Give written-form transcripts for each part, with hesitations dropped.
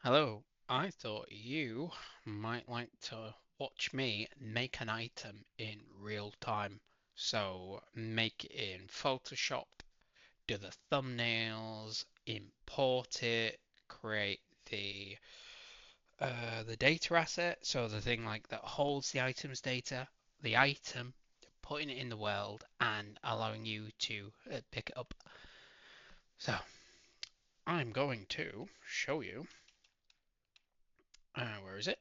Hello, I thought you might like to watch me make an item in real time. So make it in Photoshop, do the thumbnails, import it, create the data asset, so the thing like that holds the item's data, the item, putting it in the world and allowing you to pick it up. So I'm going to show you. Where is it?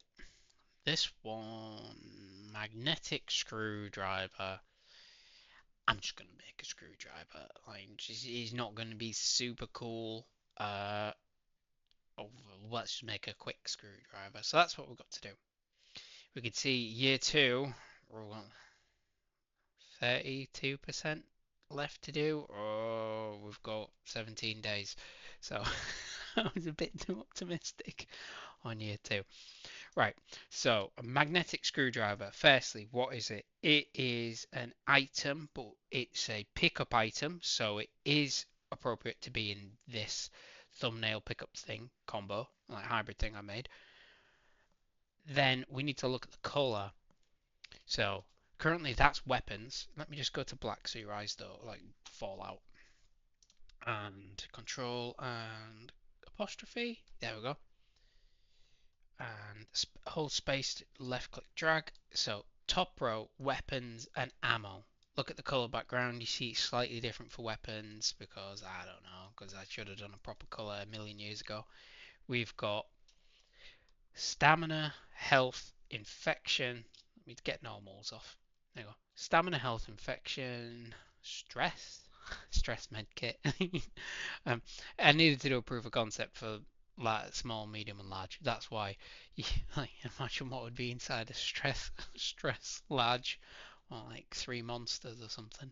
This one, magnetic screwdriver. I'm just gonna make a screwdriver. Like, he's not gonna be super cool. Uh, oh, let's just make a quick screwdriver. So that's what we've got to do. We can see year two, we've got 32% left to do, or we've got 17 days. So I was a bit too optimistic on year two. Right, so a magnetic screwdriver. Firstly, what is it? It is an item, but it's a pickup item, so it is appropriate to be in this thumbnail pickup thing combo, like hybrid thing I made. Then we need to look at the color. So currently that's weapons. Let me just go to black so your eyes don't like fall out. And control and apostrophe. There we go. And hold space, left click drag. So top row, weapons and ammo. Look at the color background, you see it's slightly different for weapons because I don't know, because I should have done a proper color a million years ago. We've got stamina, health, infection. Let me get normals off. There you go. Stamina, health, infection, stress, stress med kit. um, I needed to do a proof of concept for small, medium, and large. That's why you like imagine what would be inside a stress large, or like three monsters or something.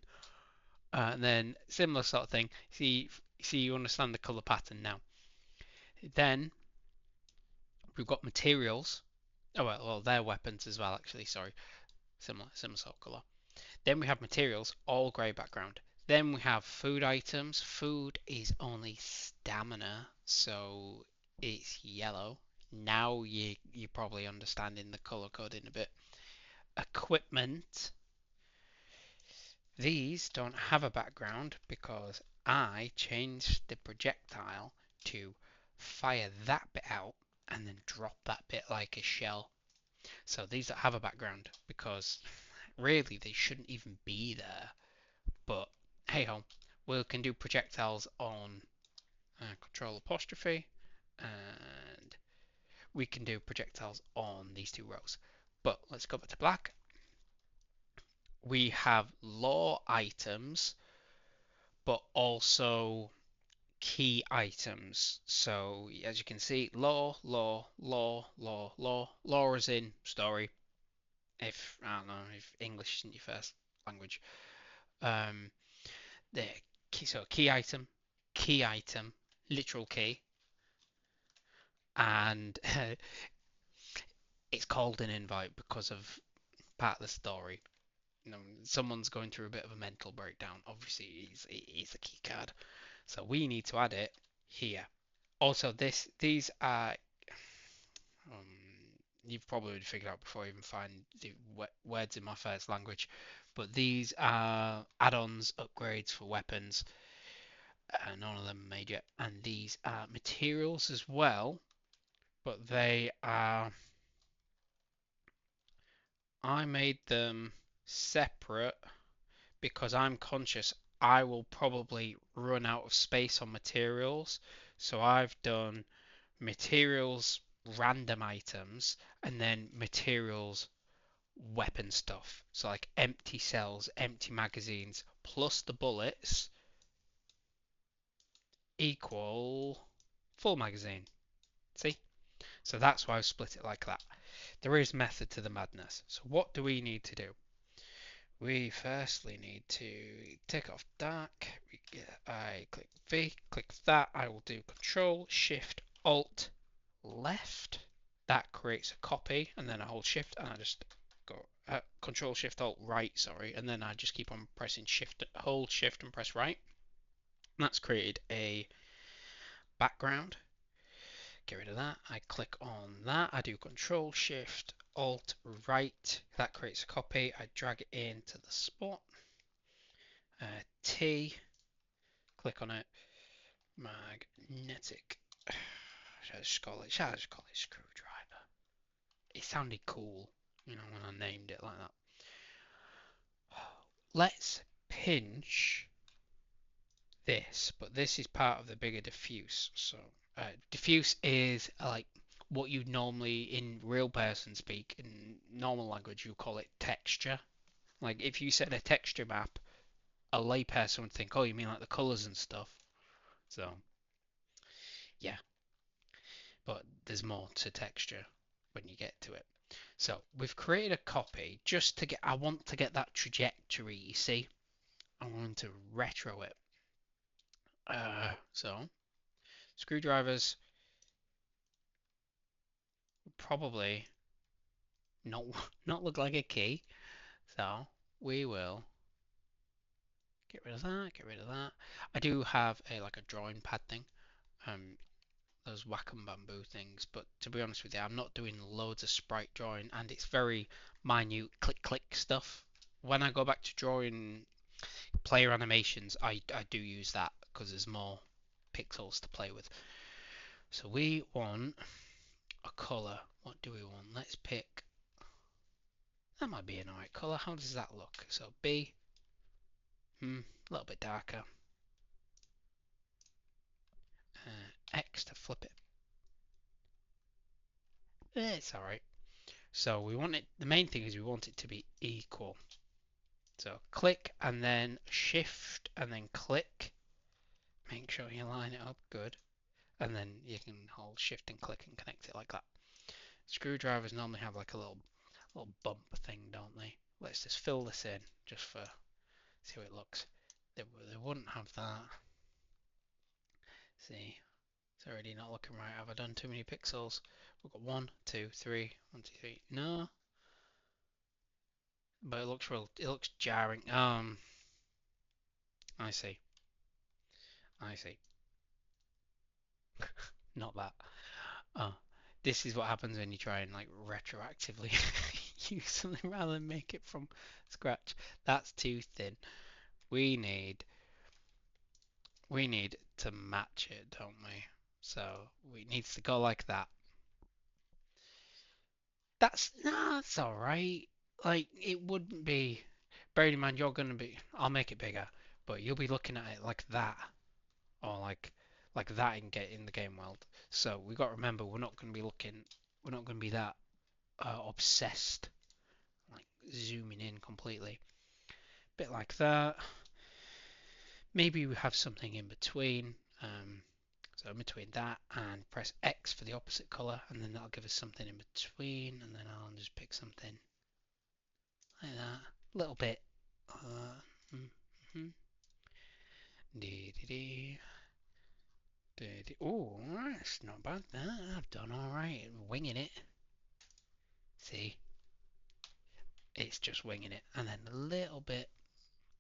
And then similar sort of thing. See, you understand the color pattern now. Then we've got materials. Oh well, they're weapons as well. Actually, sorry, similar sort of color. Then we have materials, all grey background. Then we have food items. Food is only stamina, so it's yellow. Now you're probably understanding the color coding a bit. Equipment. These don't have a background because I changed the projectile to fire that bit out and then drop that bit like a shell. So these don't have a background because really they shouldn't even be there. But hey ho, we can do projectiles on control apostrophe, and we can do projectiles on these two rows. But let's go back to black. We have law items, but also key items. So as you can see, law is in story. If I don't know if English isn't your first language, um, the so key item, literal key, and it's called an invite because of part of the story. You know, someone's going through a bit of a mental breakdown. Obviously, it's a key card, so we need to add it here. Also, these are you've probably figured out before I even find the words in my first language, but these are add-ons, upgrades for weapons. None of them made yet, and these are materials as well, but they are I made them separate because I'm conscious I will probably run out of space on materials. So I've done materials random items and then materials weapon stuff. So like empty cells, empty magazines plus the bullets equal full magazine. See? So that's why I've split it like that. There is method to the madness. So what do we need to do? We firstly need to take off dark. I click V, click that. I will do Control Shift Alt left. That creates a copy, and then I hold Shift and I just go Control Shift Alt right, sorry, and then I just keep on pressing Shift, hold Shift and press right. And that's created a background. get rid of that. I click on that. I do Control Shift Alt right. That creates a copy. I drag it into the spot. T. Click on it. Magnetic. Should I just call it screwdriver? It sounded cool, you know, when I named it like that. Let's pinch this, but this is part of the bigger diffuse. So diffuse is like what you normally in real person speak in normal language you call it texture. Like if you said a texture map, a layperson would think, oh, you mean like the colors and stuff. So yeah, but there's more to texture when you get to it. So we've created a copy just to get, I want to get that trajectory, you see. I want to retro it. So screwdrivers probably not not look like a key. So we will get rid of that, get rid of that. I do have a like a drawing pad thing, those Wacom Bamboo things, but to be honest with you, I'm not doing loads of sprite drawing and it's very minute click click stuff. When I go back to drawing player animations, I do use that because there's more pixels to play with. So we want a color. What do we want? Let's pick. That might be an alright color. How does that look? So B, a little bit darker. X to flip it. It's alright. So we want it. The main thing is we want it to be equal. So click and then shift and then click. Make sure you line it up good. And then you can hold shift and click and connect it like that. Screwdrivers normally have like a little bump thing, don't they? Let's just fill this in just for see how it looks. They wouldn't have that. See, it's already not looking right. Have I done too many pixels? We've got 1, 2, 3, 1, 2, 3. No, but it looks real. It looks jarring. I see. I see. Not that. Oh, this is what happens when you try and like retroactively use something rather than make it from scratch. That's too thin. We need to match it, don't we? So we needs to go like that. That's all right. Like it wouldn't be. Bearing in mind you're gonna be. I'll make it bigger, but you'll be looking at it like that, or like that in the game world. So we got to remember we're not gonna be looking. We're not gonna be that obsessed, like zooming in completely. Bit like that. Maybe we have something in between. So in between that and press X for the opposite color, and then that'll give us something in between, and then I'll just pick something like that. A little bit. Mm-hmm. Oh, that's not bad. I've done alright. Winging it. See? It's just winging it. And then a little bit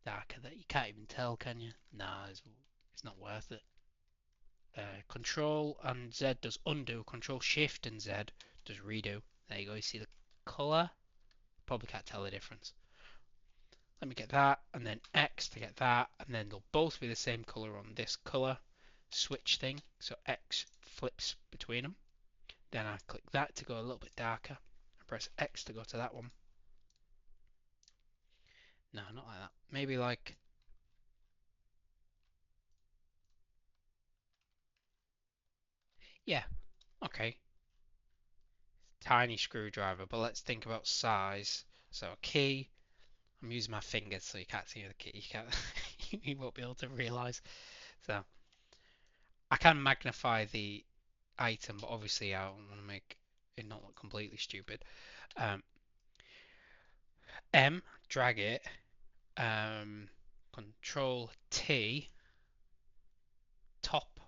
darker that you can't even tell, can you? Nah, it's not worth it. Control and Z does undo. Control Shift and Z does redo. There you go. You see the color? Probably can't tell the difference. Let me get that, and then X to get that, and then they'll both be the same color on this color switch thing. So X flips between them. Then I click that to go a little bit darker. I press X to go to that one. No, not like that. Maybe like yeah, okay. Tiny screwdriver, but let's think about size. So key. I'm using my fingers so you can't see the key. You can't. You won't be able to realize. So I can magnify the item, but obviously I want to make it not look completely stupid. M, drag it. Control T, top,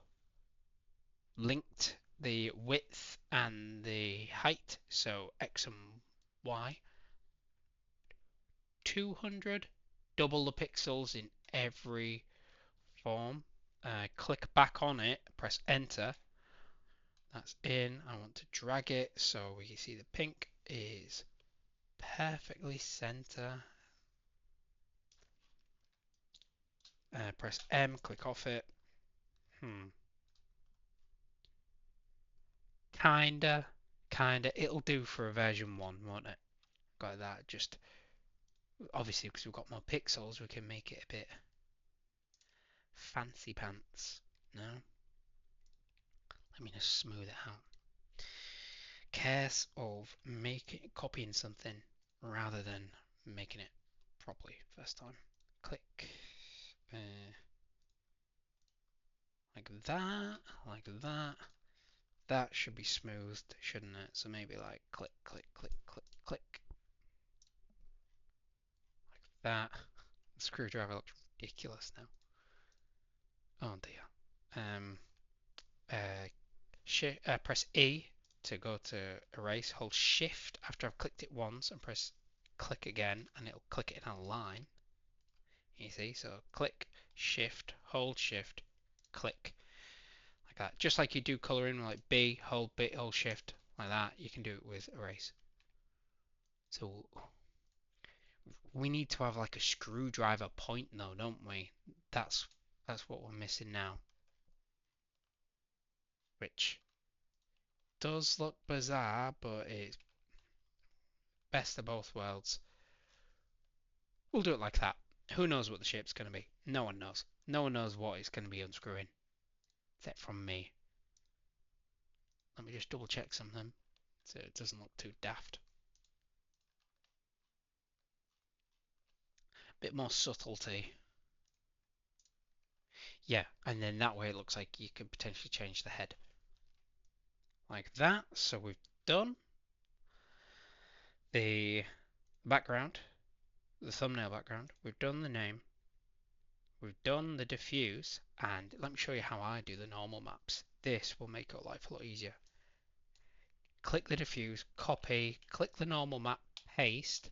linked the width and the height, so X and Y. 200, double the pixels in every form. Click back on it, press enter. That's in. I want to drag it so we can see the pink is perfectly center. Press M, click off it. Kinda. It'll do for a version 1, won't it? Got that. Just obviously because we've got more pixels, we can make it a bit fancy pants. No? Let me just smooth it out. Case of copying something rather than making it properly first time. Click. Like that, like that. That should be smoothed, shouldn't it? So maybe like click, click, click, click, click. Like that. The screwdriver looks ridiculous now. Oh dear. Press E to go to erase. Hold Shift after I've clicked it once and press click again, and it'll click it in a line. You see? So click, Shift, hold Shift, click. Like that. Just like you do coloring, like B, hold Shift, like that. You can do it with erase. So we need to have like a screwdriver point though, don't we? That's what we're missing now. Which does look bizarre, but it's best of both worlds. We'll do it like that. Who knows what the shape's going to be? No one knows. No one knows what it's going to be unscrewing. Except from me. Let me just double check something so it doesn't look too daft. Bit more subtlety. Yeah, and then that way it looks like you could potentially change the head. Like that. So we've done the background, the thumbnail background. We've done the name. We've done the diffuse. And let me show you how I do the normal maps. This will make your life a lot easier. Click the diffuse, copy, click the normal map, paste,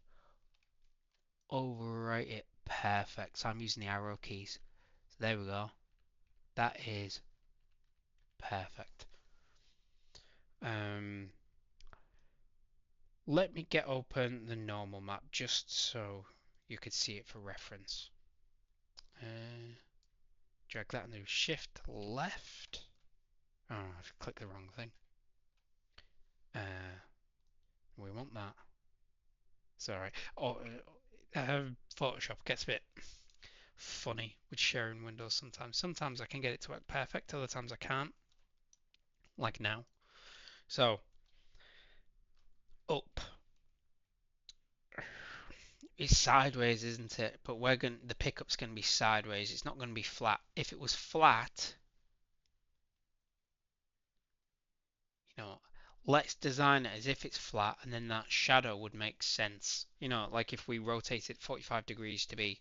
overwrite it. Perfect. So I'm using the arrow keys. So there we go. That is perfect. Let me get open the normal map just so you could see it for reference. Drag that and do shift left. Oh, I've clicked the wrong thing. We want that. Sorry. Oh, Photoshop gets a bit funny with sharing windows sometimes. Sometimes I can get it to work perfect, other times I can't. Like now. So, up. It's sideways, isn't it? But the pickup's gonna be sideways. It's not gonna be flat. If it was flat, let's design it as if it's flat, and then that shadow would make sense. Like if we rotate it 45 degrees to be,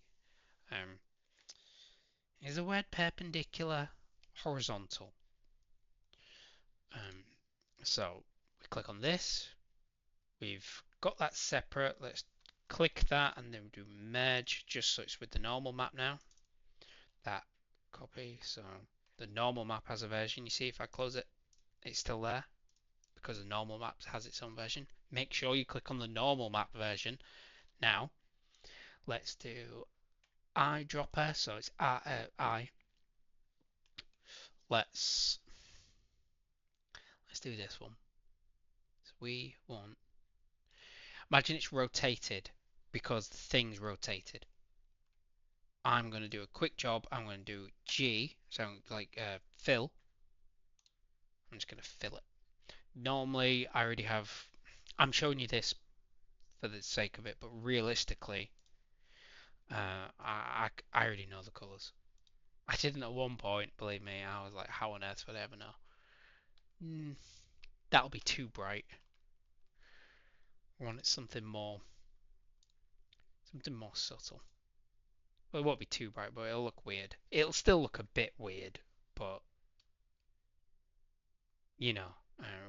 is the word perpendicular? Horizontal. So we click on this. We've got that separate. Let's click that and then do merge just so it's with the normal map now. That copy. So the normal map has a version. You see if I close it, it's still there because the normal map has its own version. Make sure you click on the normal map version. Now let's do eyedropper. So it's I. Let's do this one. So we want. Imagine it's rotated because the thing's rotated. I'm going to do a quick job. I'm going to do G, so like fill. I'm just going to fill it. Normally, I already have. I'm showing you this for the sake of it, but realistically, I already know the colours. I didn't at one point, believe me. I was like, how on earth would I ever know? That'll be too bright. I want something more subtle. Well, it won't be too bright, but it'll look weird. It'll still look a bit weird, but it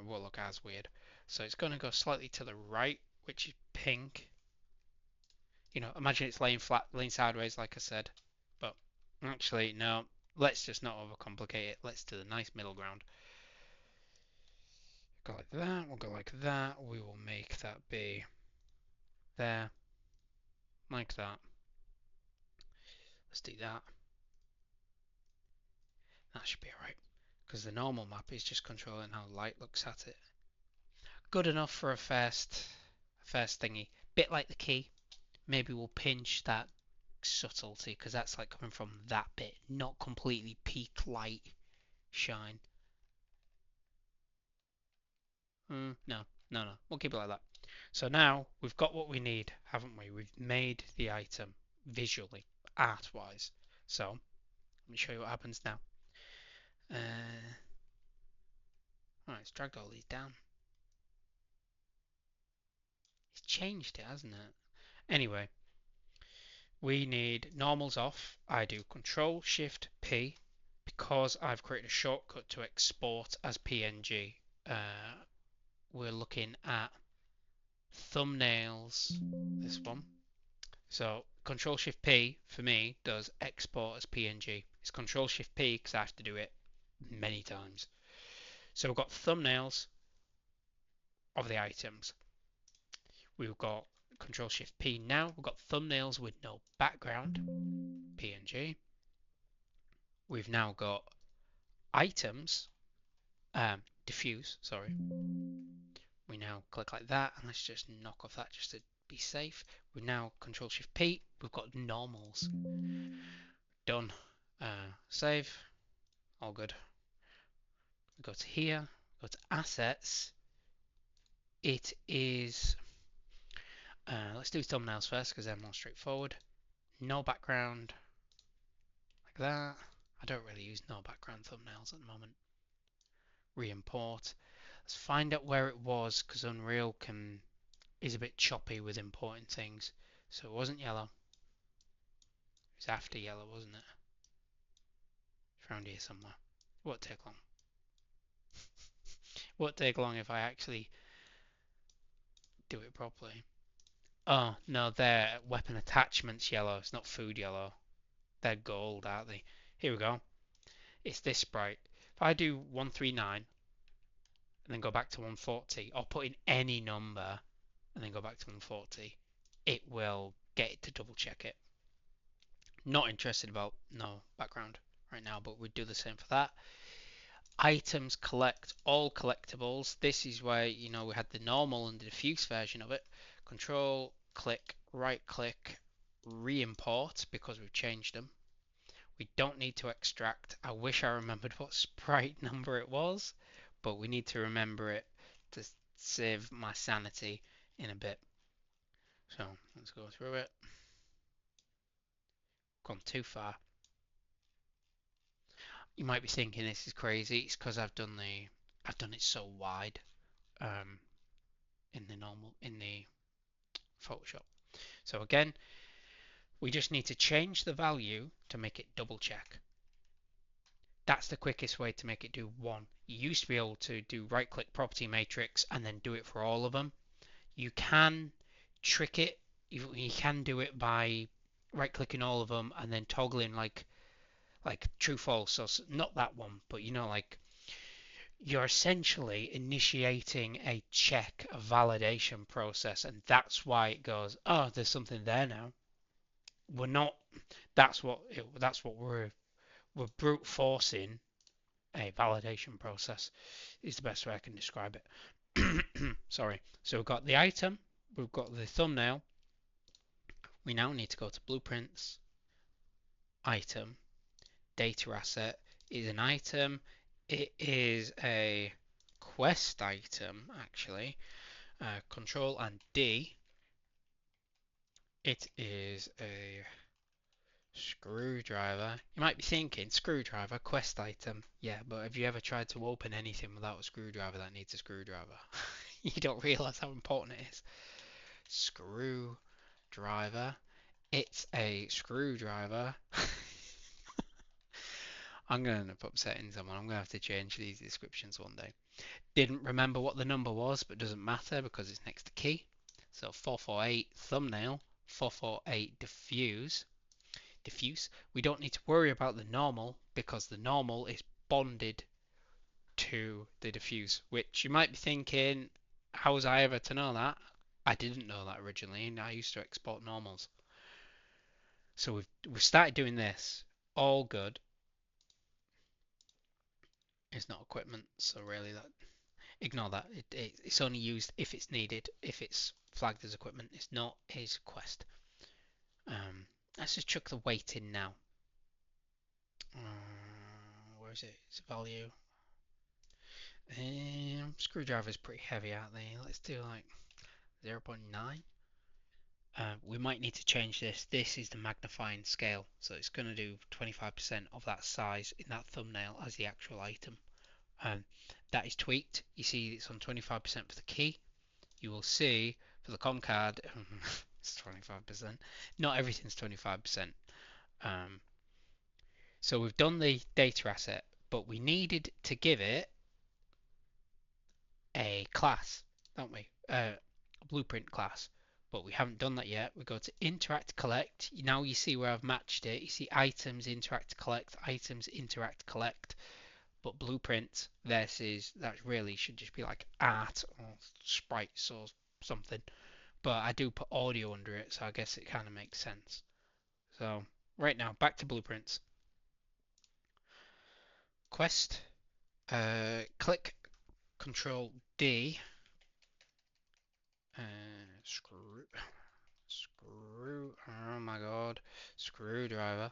won't look as weird. So it's going to go slightly to the right, which is pink. Imagine it's laying flat, laying sideways, like I said. But actually, no. Let's just not overcomplicate it. Let's do the nice middle ground. Go like that, we'll go like that, we will make that be there, like that. Let's do that. That should be alright, because the normal map is just controlling how light looks at it. Good enough for a first thingy. Bit like the key. Maybe we'll pinch that subtlety, because that's like coming from that bit, not completely peak light shine. No, we'll keep it like that. So now we've got what we need, haven't we? We've made the item visually, art-wise. So let me show you what happens now. Alright, it's dragged all these down. It's changed it, hasn't it? Anyway, we need normals off. I do Control Shift P because I've created a shortcut to export as PNG. We're looking at thumbnails, this one. So Control Shift P for me does export as PNG. It's Control Shift P because I have to do it many times. So we've got thumbnails of the items. We've got Control Shift P now. We've got thumbnails with no background, PNG. We've now got items, diffuse, sorry. We now click like that, and let's just knock off that just to be safe. We now Control Shift P. We've got normals. Done. Save. All good. We go to here. Go to assets. It is. Let's do thumbnails first because they're more straightforward. No background. Like that. I don't really use no background thumbnails at the moment. Re-import. Let's find out where it was because Unreal is a bit choppy with importing things. So it wasn't yellow. It was after yellow, wasn't it? It's around here somewhere. It won't take long. It won't take long if I actually do it properly. Oh, no, they're weapon attachments yellow. It's not food yellow. They're gold, aren't they? Here we go. It's this sprite. If I do 139 and then go back to 140, or put in any number and then go back to 140, it will get it to double check it. Not interested about no background right now, but we'd do the same for that. Items collect all collectibles. This is where, you know, we had the normal and the diffuse version of it. Control, click, right click, re-import because we've changed them. We don't need to extract. I wish I remembered what sprite number it was, but we need to remember it to save my sanity in a bit. So let's go through it. Gone too far. You might be thinking this is crazy. It's because I've done it so wide in the Photoshop. So again, we just need to change the value to make it double check. That's the quickest way to make it do one. You used to be able to do right click property matrix and then do it for all of them. You can trick it. You can do it by right clicking all of them and then toggling like true false. So not that one, but you know, like you're essentially initiating a check, a validation process, and that's why it goes, oh, there's something there now. We're not. That's what we're brute forcing a validation process. Is the best way I can describe it. Sorry. So we've got the item, we've got the thumbnail. We now need to go to blueprints, item, data asset is an item. It is a quest item actually. Control and D. It is a screwdriver. You might be thinking, screwdriver, quest item. Yeah, but have you ever tried to open anything without a screwdriver that needs a screwdriver? You don't realise how important it is. Screwdriver. It's a screwdriver. I'm going to put settings on. I'm going to have to change these descriptions one day. Didn't remember what the number was, but doesn't matter because it's next to key. So 448 thumbnail, 448 diffuse. We don't need to worry about the normal because the normal is bonded to the diffuse, which you might be thinking, how was I ever to know that? I didn't know that originally, and I used to export normals. So we've started doing this. All good. It's not equipment, so really that ignore that. It's only used if it's needed. If it's flagged as equipment, it's not. It's quest. Let's just chuck the weight in now. Where is it? It's value. Screwdriver's pretty heavy, aren't they? Let's do like 0.9. We might need to change this. This is the magnifying scale, so it's going to do 25% of that size in that thumbnail as the actual item. That is tweaked. You see it's on 25% for the key. You will see for the COM card, it's 25%. Not everything's 25%. So we've done the data asset, but we needed to give it a class, don't we? A blueprint class, but we haven't done that yet. We go to interact collect. Now you see where I've matched it. You see items interact collect, items interact collect, but blueprint versus that really should just be like art or sprites or something. But I do put audio under it, so I guess it kind of makes sense. So right now, back to blueprints. Quest. Click Control D. Screw. Oh my god. Screwdriver.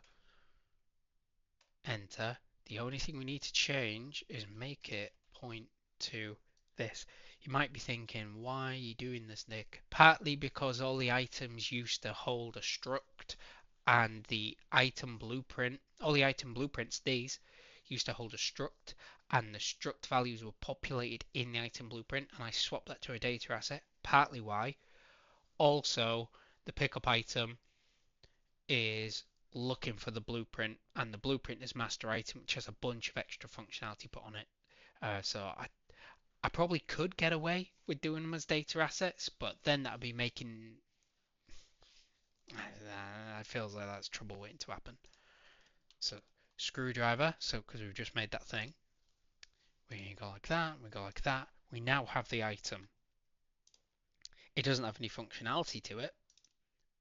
Enter. The only thing we need to change is make it point to this. You might be thinking, why are you doing this, Nick? Partly because all the items used to hold a struct, and the item blueprint, all the item blueprints, these used to hold a struct, and the struct values were populated in the item blueprint, and I swapped that to a data asset. Partly why. Also, the pickup item is looking for the blueprint, and the blueprint is master item, which has a bunch of extra functionality put on it. So I probably could get away with doing them as data assets, but then that would be making. I feels like that's trouble waiting to happen. So screwdriver. So because we've just made that thing, we go like that. We go like that. We now have the item. It doesn't have any functionality to it,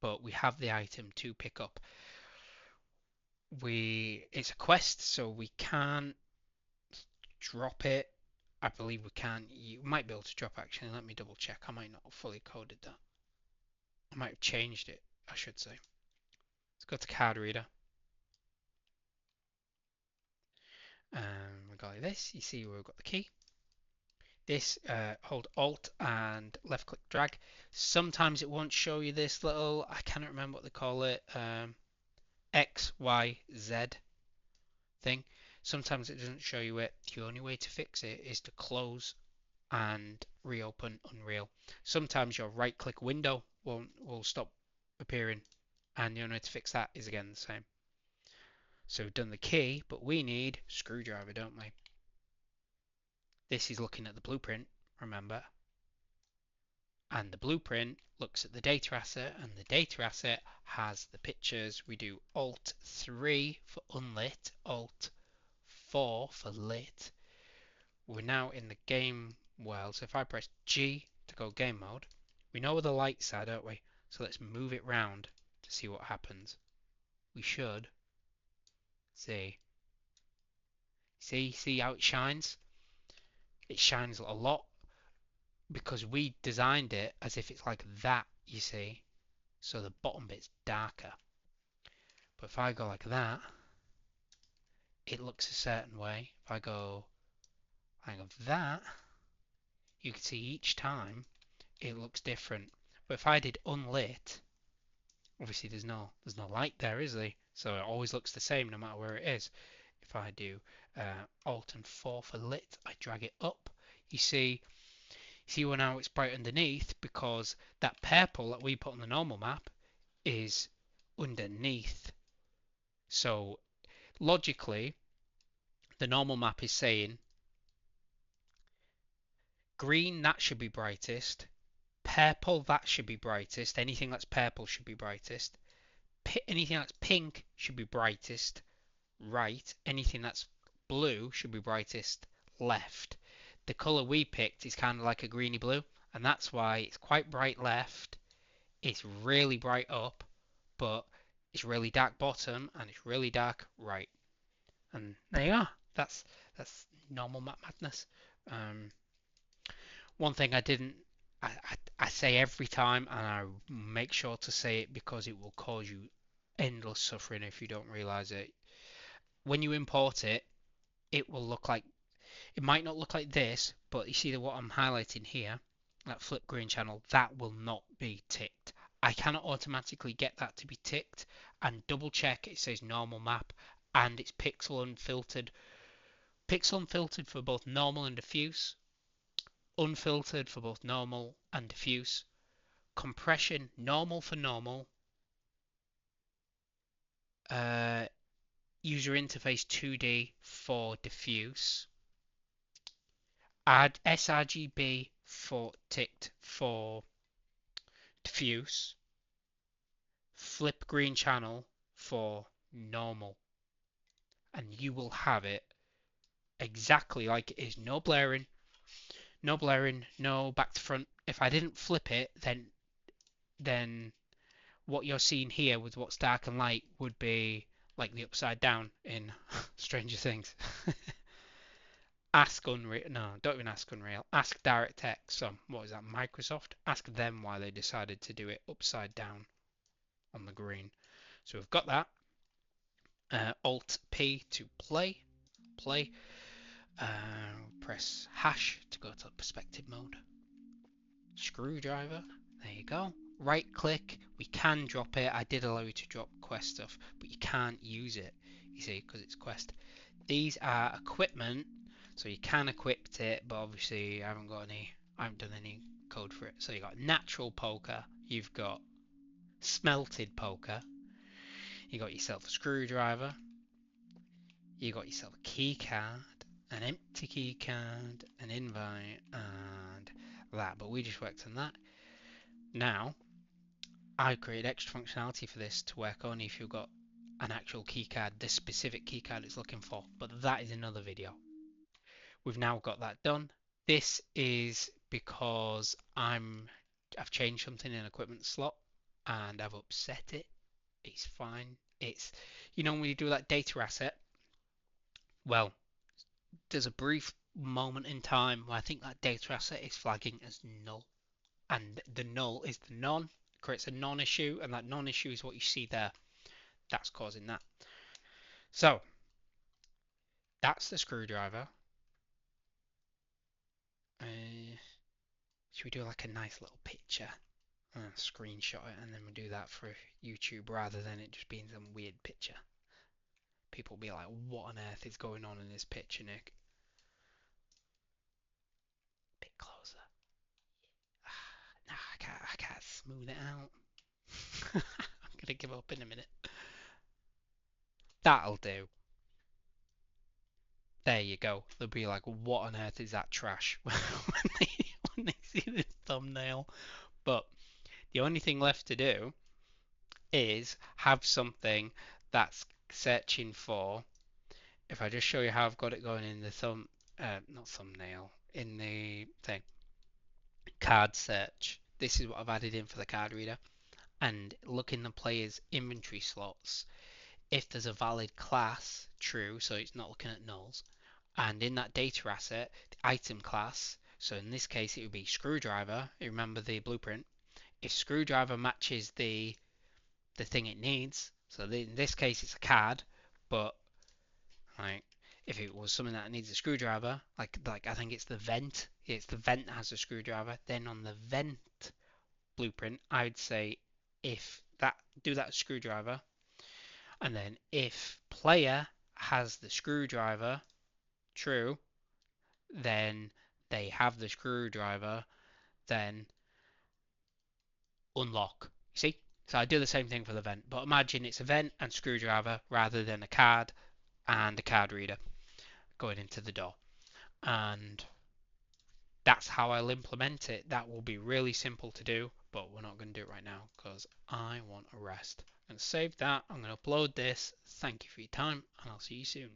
but we have the item to pick up. It's a quest, so we can't drop it. I believe we can. You might be able to drop actually. Let me double check. I might not have fully coded that. I might have changed it, I should say. Let's go to card reader. We go like this. You see where we've got the key. This, hold Alt and left click drag. Sometimes it won't show you this little, I cannot remember what they call it, X, Y, Z thing. Sometimes it doesn't show you it. The only way to fix it is to close and reopen Unreal. Sometimes your right click window will stop appearing, and the only way to fix that is again the same. So we've done the key, but we need screwdriver, don't we? This is looking at the blueprint, remember? And the blueprint looks at the data asset, and the data asset has the pictures. We do Alt 3 for unlit, Alt 4 for lit. We're now in the game world, so if I press G to go game mode, we know where the lights are, don't we? So let's move it round to see what happens. We should see. See how it shines? It shines a lot because we designed it as if it's like that, you see. So the bottom bit's darker. But if I go like that, it looks a certain way. If I go like that, you can see each time it looks different. But if I did unlit, obviously there's no light there, is there? So it always looks the same no matter where it is. If I do Alt and 4 for lit, I drag it up. You see where now it's bright underneath because that purple that we put on the normal map is underneath. So logically, the normal map is saying green, that should be brightest. Purple, that should be brightest. Anything that's purple should be brightest. Anything that's pink should be brightest right. Anything that's blue should be brightest left. The colour we picked is kind of like a greeny blue, and that's why it's quite bright left, it's really bright up, but it's really dark bottom, and it's really dark right. And there you are. That's normal map madness. Um, One thing I didn't, I say every time, and I make sure to say it because it will cause you endless suffering if you don't realize it. When you import it, it will look like, it might not look like this, but you see what I'm highlighting here, that flip green channel, that will not be ticked. I cannot automatically get that to be ticked and double check it says normal map and it's pixel unfiltered for both normal and diffuse, unfiltered for both normal and diffuse, compression normal for normal, uh, user interface 2D for diffuse, add sRGB for ticked for diffuse, flip green channel for normal, and you will have it exactly like it is. No blaring, no blaring, no back to front. If I didn't flip it, then what you're seeing here with what's dark and light would be like the upside down in Stranger Things. Ask Unreal, no, don't even ask Unreal. Ask DirectX. What is that? Microsoft. Ask them why they decided to do it upside down on the green. So we've got that. Alt P to play. Play. Press hash to go to perspective mode. Screwdriver. There you go. Right click. We can drop it. I did allow you to drop quest stuff, but you can't use it. You see, because it's quest. These are equipment, so you can equip it, but obviously I haven't done any code for it. So you got natural poker. You've got smelted poker. You got yourself a screwdriver. You got yourself a key card, an empty key card, an invite, and that. But we just worked on that. Now, I created extra functionality for this to work only if you've got an actual key card, this specific key card it's looking for. But that is another video. We've now got that done. This is because I've changed something in equipment slot and I've upset it. It's fine. It's, when you do that data asset, well, there's a brief moment in time where I think that data asset is flagging as null. And the null is the non, creates a non-issue, and that non-issue is what you see there. That's causing that. So, that's the screwdriver. Should we do like a nice little picture? Screenshot it and then we do that for YouTube rather than it just being some weird picture. People will be like, what on earth is going on in this picture, Nick? Bit closer. Nah, I can't smooth it out. I'm gonna give up in a minute. That'll do. There you go. They'll be like, what on earth is that trash when they see this thumbnail? But the only thing left to do is have something that's searching for. If I just show you how I've got it going in the not thumbnail, in the thing, card search. This is what I've added in for the card reader. And look in the player's inventory slots. If there's a valid class, true, so it's not looking at nulls. And in that data asset, the item class, so in this case it would be screwdriver. You remember the blueprint. If screwdriver matches the thing it needs, so in this case it's a card, but like if it was something that needs a screwdriver, like I think it's the vent. It's the vent that has a screwdriver. Then on the vent blueprint, I'd say if that do that screwdriver, and then if player has the screwdriver, true, then they have the screwdriver, then unlock. You see? So I do the same thing for the vent, but imagine it's a vent and screwdriver rather than a card and a card reader going into the door. And that's how I'll implement it. That will be really simple to do, but we're not going to do it right now because I want a rest. I'm going to save that. I'm going to upload this. Thank you for your time, and I'll see you soon.